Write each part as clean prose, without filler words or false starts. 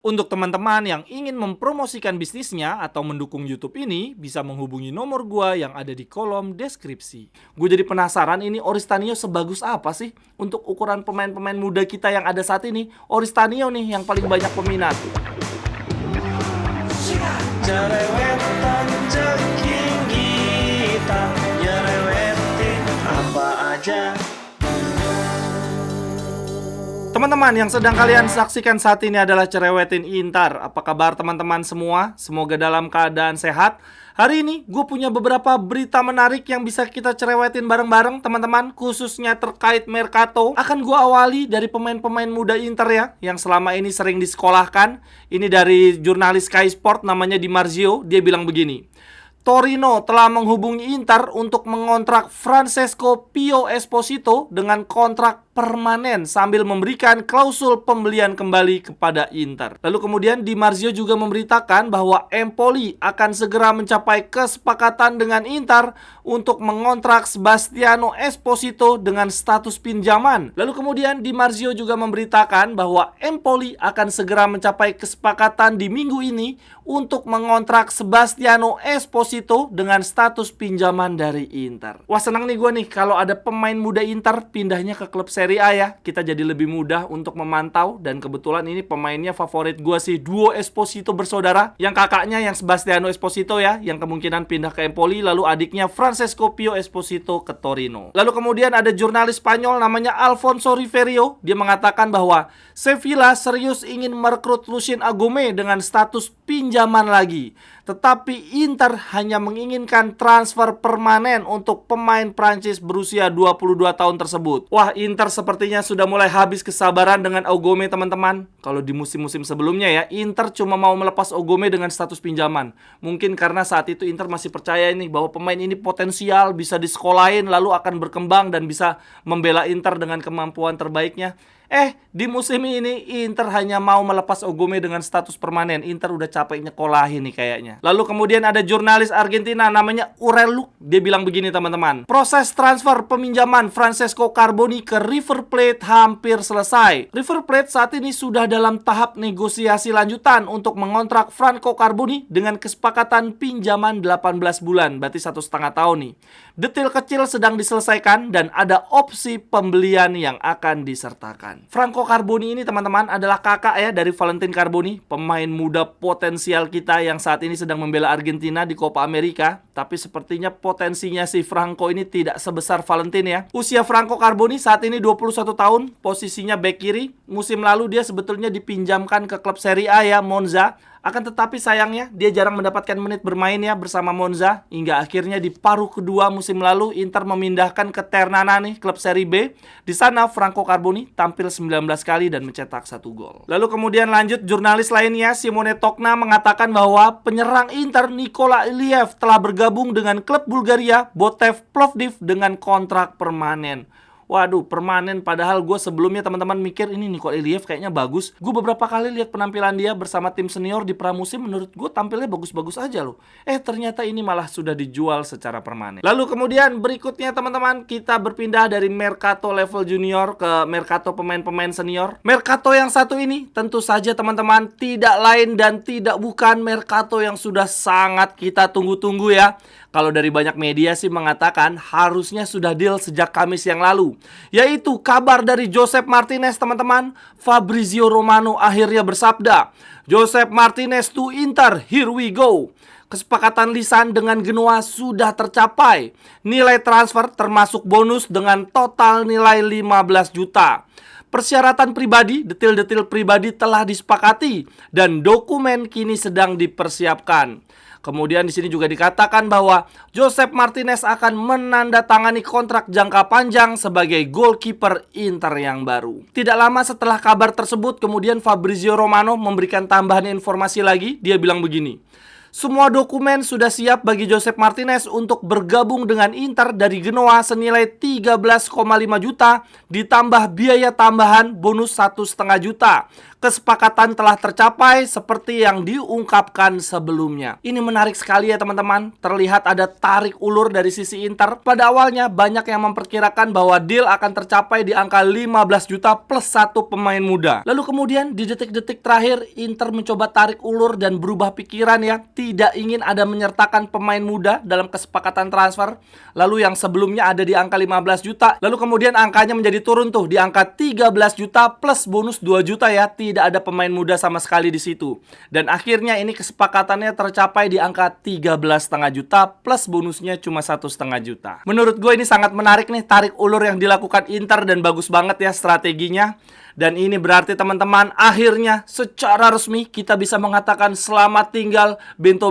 Untuk teman-teman yang ingin mempromosikan bisnisnya atau mendukung YouTube ini, bisa menghubungi nomor gua yang ada di kolom deskripsi. Gue jadi penasaran ini Oristanio sebagus apa sih untuk ukuran pemain-pemain muda kita yang ada saat ini. Oristanio nih yang paling banyak peminat. Jerewetan ceking kita, nyerewetin apa aja. Teman-teman yang sedang kalian saksikan saat ini adalah Cerewetin Intar. Apa kabar teman-teman semua? Semoga dalam keadaan sehat. Hari ini gue punya beberapa berita menarik yang bisa kita cerewetin bareng-bareng teman-teman, khususnya terkait Mercato. Akan gue awali dari pemain-pemain muda Inter ya, yang selama ini sering disekolahkan. Ini dari jurnalis Sky Sport namanya Di Marzio. Dia bilang begini: Torino telah menghubungi Inter untuk mengontrak Francesco Pio Esposito dengan kontrak permanen sambil memberikan klausul pembelian kembali kepada Inter. Lalu kemudian Di Marzio juga memberitakan bahwa Empoli akan segera mencapai kesepakatan dengan Inter untuk mengontrak Sebastiano Esposito dengan status pinjaman. Lalu kemudian Di Marzio juga memberitakan bahwa Empoli akan segera mencapai kesepakatan di minggu ini untuk mengontrak Sebastiano Esposito dengan status pinjaman dari Inter. Wah, senang nih gue nih kalau ada pemain muda Inter pindahnya ke klub Serie A ya. Kita jadi lebih mudah untuk memantau. Dan kebetulan ini pemainnya favorit gue sih, duo Esposito bersaudara. Yang kakaknya yang Sebastiano Esposito ya, yang kemungkinan pindah ke Empoli. Lalu adiknya Francesco Pio Esposito ke Torino. Lalu kemudian ada jurnalis Spanyol namanya Alfonso Riverio. Dia mengatakan bahwa Sevilla serius ingin merekrut Lucien Agome dengan status pinjaman lagi. Tetapi Inter hanya menginginkan transfer permanen untuk pemain Prancis berusia 22 tahun tersebut. Wah, Inter sepertinya sudah mulai habis kesabaran dengan Agome teman-teman. Kalau di musim-musim sebelumnya ya, Inter cuma mau melepas Agome dengan status pinjaman. Mungkin karena saat itu Inter masih percaya ini bahwa pemain ini potensial, bisa disekolahin lalu akan berkembang dan bisa membela Inter dengan kemampuan terbaiknya. Di musim ini Inter hanya mau melepas Agome dengan status permanen. Inter udah capek nyekolahin nih kayaknya. Lalu kemudian ada jurnalis Argentina namanya Urelu. Dia bilang begini teman-teman: proses transfer peminjaman Francesco Carboni ke River Plate hampir selesai. River Plate saat ini sudah dalam tahap negosiasi lanjutan untuk mengontrak Franco Carboni dengan kesepakatan pinjaman 18 bulan, berarti 1,5 tahun nih. Detail kecil sedang diselesaikan dan ada opsi pembelian yang akan disertakan. Franco Carboni ini teman-teman adalah kakak ya dari Valentin Carboni, pemain muda potensial kita yang saat ini sedang membela Argentina di Copa America. Tapi sepertinya potensinya si Franco ini tidak sebesar Valentin ya. Usia Franco Carboni saat ini 21 tahun, posisinya bek kiri. Musim lalu dia sebetulnya dipinjamkan ke klub Serie A ya, Monza. Akan tetapi sayangnya dia jarang mendapatkan menit bermain ya bersama Monza, hingga akhirnya di paruh kedua musim lalu Inter memindahkan ke Ternana nih, klub Serie B. Di sana Franco Carboni tampil 19 kali dan mencetak 1 gol. Lalu kemudian lanjut, jurnalis lainnya Simone Tokna mengatakan bahwa penyerang Inter Nikola Iliev telah bergabung dengan klub Bulgaria Botev Plovdiv dengan kontrak permanen. Waduh, permanen, padahal gue sebelumnya teman-teman mikir ini Nikola Iliev kayaknya bagus. Gue beberapa kali lihat penampilan dia bersama tim senior di pramusim, menurut gue tampilnya bagus-bagus aja loh. Ternyata ini malah sudah dijual secara permanen. Lalu kemudian berikutnya teman-teman, kita berpindah dari Mercato level junior ke Mercato pemain-pemain senior. Mercato yang satu ini tentu saja teman-teman tidak lain dan tidak bukan Mercato yang sudah sangat kita tunggu-tunggu ya. Kalau dari banyak media sih mengatakan harusnya sudah deal sejak Kamis yang lalu, yaitu kabar dari Josep Martinez teman-teman. Fabrizio Romano akhirnya bersabda, "Josep Martinez to Inter, here we go." Kesepakatan lisan dengan Genoa sudah tercapai. Nilai transfer termasuk bonus dengan total nilai 15 juta. Persyaratan pribadi, detail-detail pribadi telah disepakati dan dokumen kini sedang dipersiapkan. Kemudian di sini juga dikatakan bahwa Josep Martinez akan menandatangani kontrak jangka panjang sebagai goalkeeper Inter yang baru. Tidak lama setelah kabar tersebut, kemudian Fabrizio Romano memberikan tambahan informasi lagi. Dia bilang begini: Semua dokumen sudah siap bagi Josep Martinez untuk bergabung dengan Inter dari Genoa senilai 13,5 juta ditambah biaya tambahan bonus 1,5 juta. Kesepakatan telah tercapai seperti yang diungkapkan sebelumnya. Ini menarik sekali ya teman-teman. Terlihat ada tarik ulur dari sisi Inter. Pada awalnya banyak yang memperkirakan bahwa deal akan tercapai di angka 15 juta plus 1 pemain muda. Lalu kemudian di detik-detik terakhir Inter mencoba tarik ulur dan berubah pikiran ya. Tidak ingin ada menyertakan pemain muda dalam kesepakatan transfer. Lalu yang sebelumnya ada di angka 15 juta. Lalu kemudian angkanya menjadi turun tuh di angka 13 juta plus bonus 2 juta ya. Tidak ada pemain muda sama sekali di situ. Dan akhirnya ini kesepakatannya tercapai di angka 13,5 juta plus bonusnya cuma 1,5 juta. Menurut gue ini sangat menarik nih tarik ulur yang dilakukan Inter dan bagus banget ya strateginya. Dan ini berarti teman-teman akhirnya secara resmi kita bisa mengatakan selamat tinggal Bento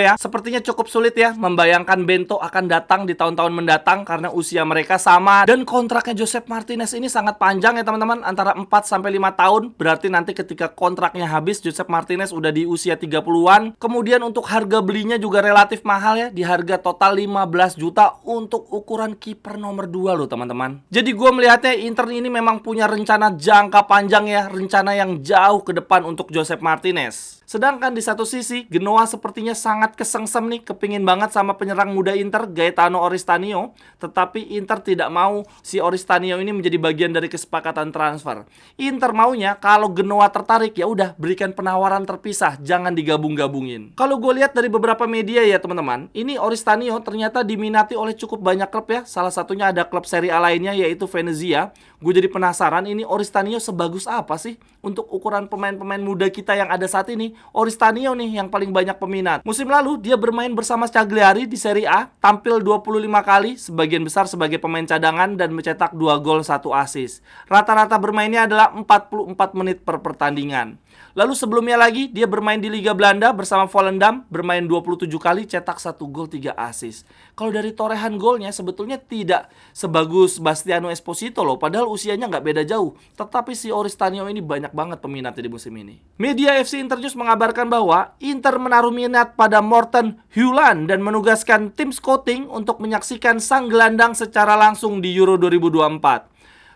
ya. Sepertinya cukup sulit ya membayangkan Bento akan datang di tahun-tahun mendatang karena usia mereka sama. Dan kontraknya Josep Martinez ini sangat panjang ya teman-teman, antara 4-5 tahun. Berarti nanti ketika kontraknya habis Josep Martinez udah di usia 30-an. Kemudian untuk harga belinya juga relatif mahal ya, di harga total 15 juta untuk ukuran kiper nomor 2 loh teman-teman. Jadi gue melihatnya Inter ini memang punya rencana jangka panjang ya, rencana yang jauh ke depan untuk Josep Martinez. Sedangkan di satu sisi, Genoa sepertinya sangat kesengsem nih, kepingin banget sama penyerang muda Inter, Gaetano Oristanio. Tetapi Inter tidak mau si Oristanio ini menjadi bagian dari kesepakatan transfer. Inter maunya kalau Genoa tertarik, ya udah berikan penawaran terpisah, jangan digabung-gabungin. Kalau gue lihat dari beberapa media ya teman-teman, ini Oristanio ternyata diminati oleh cukup banyak klub ya. Salah satunya ada klub Serie A lainnya yaitu Venezia. Gue jadi penasaran ini Oristanio sebagus apa sih untuk ukuran pemain-pemain muda kita yang ada saat ini. Oristanio nih yang paling banyak peminat. Musim lalu dia bermain bersama Cagliari di Serie A, tampil 25 kali, sebagian besar sebagai pemain cadangan dan mencetak 2 gol 1 assist. Rata-rata bermainnya adalah 44 menit per pertandingan. Lalu sebelumnya lagi dia bermain di Liga Belanda bersama Volendam, bermain 27 kali, cetak 1 gol 3 assist. Kalau dari torehan golnya sebetulnya tidak sebagus Bastiano Esposito loh, padahal usianya nggak beda jauh. Tetapi si Oristanio ini banyak banget peminatnya di musim ini. Media FC Internews mengabarkan bahwa Inter menaruh minat pada Morten Hulan dan menugaskan tim scouting untuk menyaksikan sang gelandang secara langsung di Euro 2024.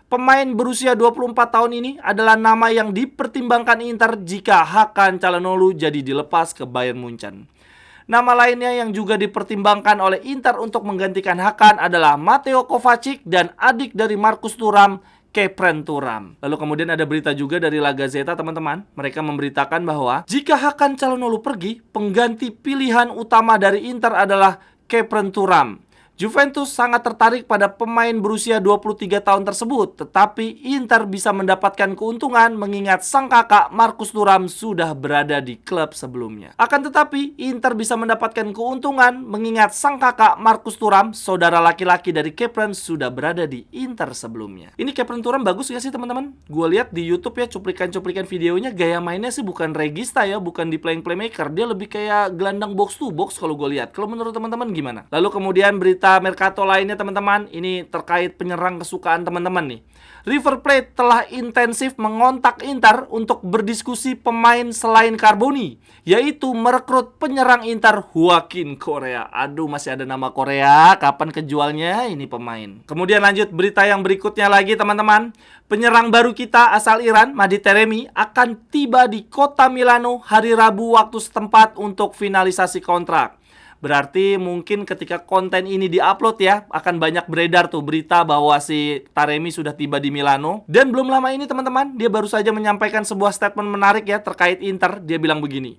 Pemain berusia 24 tahun ini adalah nama yang dipertimbangkan Inter jika Hakan Calhanoglu jadi dilepas ke Bayern Munchen. Nama lainnya yang juga dipertimbangkan oleh Inter untuk menggantikan Hakan adalah Mateo Kovacic dan adik dari Marcus Thuram, Khéphren Thuram. Lalu kemudian ada berita juga dari La Gazzetta teman-teman. Mereka memberitakan bahwa jika Hakan Calhanoglu pergi, pengganti pilihan utama dari Inter adalah Khéphren Thuram. Juventus sangat tertarik pada pemain berusia 23 tahun tersebut, tetapi Inter bisa mendapatkan keuntungan mengingat sang kakak Marcus Thuram sudah berada di klub sebelumnya. Akan tetapi, Inter bisa mendapatkan keuntungan mengingat sang kakak Marcus Thuram, saudara laki-laki dari Khéphren, sudah berada di Inter sebelumnya. Ini Khéphren Thuram bagus gak sih teman-teman? Gue lihat di YouTube ya cuplikan-cuplikan videonya, gaya mainnya sih bukan regista ya, bukan di playing playmaker. Dia lebih kayak gelandang box to box kalau gue lihat. Kalau menurut teman-teman gimana? Lalu kemudian berita Mercato lainnya teman-teman, ini terkait penyerang kesukaan teman-teman nih. River Plate telah intensif mengontak Inter untuk berdiskusi pemain selain Carboni, yaitu merekrut penyerang Inter Joaquin Correa. Aduh, masih ada nama Korea, kapan kejualnya ini pemain? Kemudian lanjut berita yang berikutnya lagi teman-teman. Penyerang baru kita asal Iran, Mehdi Taremi, akan tiba di kota Milano hari Rabu waktu setempat untuk finalisasi kontrak. Berarti mungkin ketika konten ini diupload ya, akan banyak beredar tuh berita bahwa si Taremi sudah tiba di Milano. Dan belum lama ini teman-teman, dia baru saja menyampaikan sebuah statement menarik ya terkait Inter. Dia bilang begini,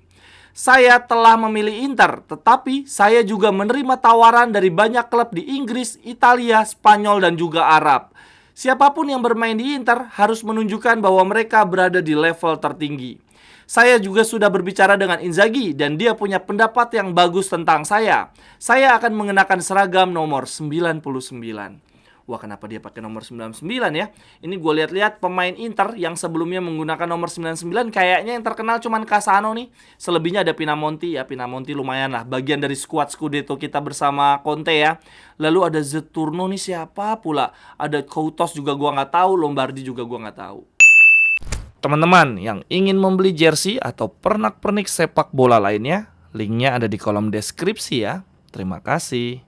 "Saya telah memilih Inter, tetapi saya juga menerima tawaran dari banyak klub di Inggris, Italia, Spanyol, dan juga Arab. Siapapun yang bermain di Inter harus menunjukkan bahwa mereka berada di level tertinggi. Saya juga sudah berbicara dengan Inzaghi dan dia punya pendapat yang bagus tentang saya. Saya akan mengenakan seragam nomor 99. Wah, kenapa dia pakai nomor 99 ya? Ini gue lihat-lihat pemain Inter yang sebelumnya menggunakan nomor 99 kayaknya yang terkenal cuman Cassano nih. Selebihnya ada Pinamonti ya. Pinamonti lumayan lah, bagian dari skuad Scudetto kita bersama Conte ya. Lalu ada Zeturno nih siapa pula? Ada Koutos juga gue nggak tahu, Lombardi juga gue nggak tahu. Teman-teman yang ingin membeli jersey atau pernak-pernik sepak bola lainnya, Linknya ada di kolom deskripsi ya. Terima kasih.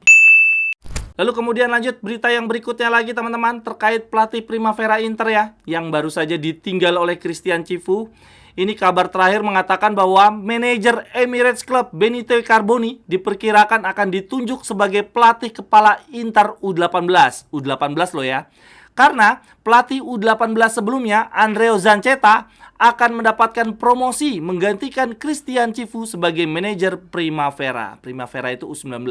Lalu kemudian lanjut berita yang berikutnya lagi teman-teman, terkait pelatih Primavera Inter ya, yang baru saja ditinggal oleh Christian Cifu. Ini kabar terakhir mengatakan bahwa manajer Emirates Club Benito Carboni diperkirakan akan ditunjuk sebagai pelatih kepala Inter U18. U18 loh ya. Karena pelatih U18 sebelumnya, Andrea Zanchetta, akan mendapatkan promosi menggantikan Christian Cifu sebagai manajer Primavera. Primavera itu U19.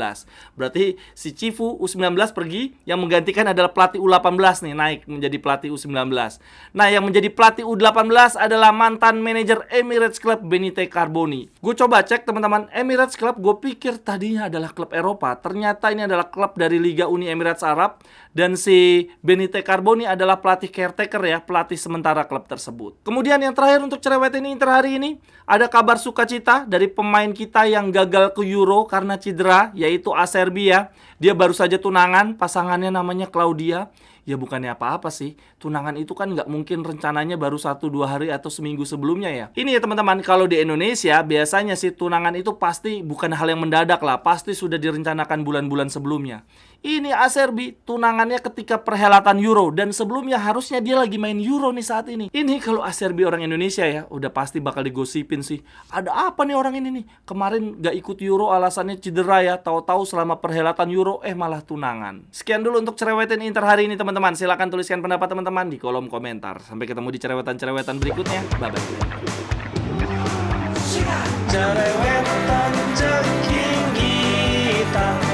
Berarti si Cifu U19 pergi, yang menggantikan adalah pelatih U18 nih, naik menjadi pelatih U19. Nah, yang menjadi pelatih U18 adalah mantan manajer Emirates Club Benito Carboni. Gue coba cek teman-teman, Emirates Club gue pikir tadinya adalah klub Eropa. Ternyata ini adalah klub dari Liga Uni Emirat Arab. Dan si Benito Carboni adalah pelatih caretaker ya, pelatih sementara klub tersebut. Kemudian yang terakhir untuk cerewetin Inter hari ini, ada kabar sukacita dari pemain kita yang gagal ke Euro karena cedera, yaitu Acerbi ya. Dia baru saja tunangan, pasangannya namanya Claudia. Ya bukannya apa-apa sih, tunangan itu kan nggak mungkin rencananya baru 1-2 hari atau seminggu sebelumnya ya. Ini ya teman-teman, kalau di Indonesia biasanya sih tunangan itu pasti bukan hal yang mendadak lah, pasti sudah direncanakan bulan-bulan sebelumnya. Ini Acerbi tunangannya ketika perhelatan Euro, dan sebelumnya harusnya dia lagi main Euro nih saat ini. Ini kalau Acerbi orang Indonesia ya, udah pasti bakal digosipin sih. Ada apa nih orang ini nih? Kemarin gak ikut Euro alasannya cedera ya, tahu-tahu selama perhelatan Euro malah tunangan. Sekian dulu untuk cerewetin Inter hari ini teman-teman. Silahkan tuliskan pendapat teman-teman di kolom komentar. Sampai ketemu di cerewetan-cerewetan berikutnya. Bye-bye. Cerewetan ceking kita.